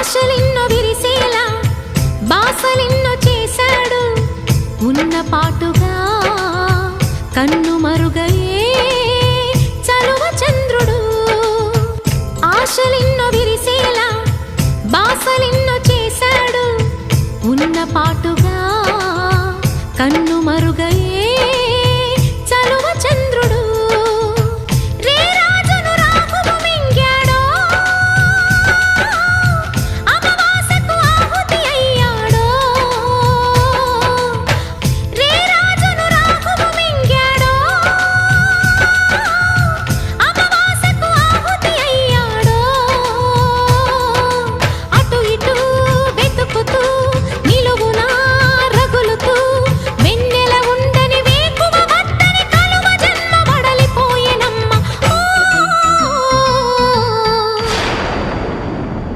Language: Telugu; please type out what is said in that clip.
ఆశలెన్నో విరిసేలా బాసలెన్నో చేశాడు ఉన్న పాటుగా కన్ను మరుగయే చలువ చంద్రుడు ఆశలెన్నో విరిసేలా బాసలెన్నో చేశాడు ఉన్న పాటుగా కన్ను మరుగయే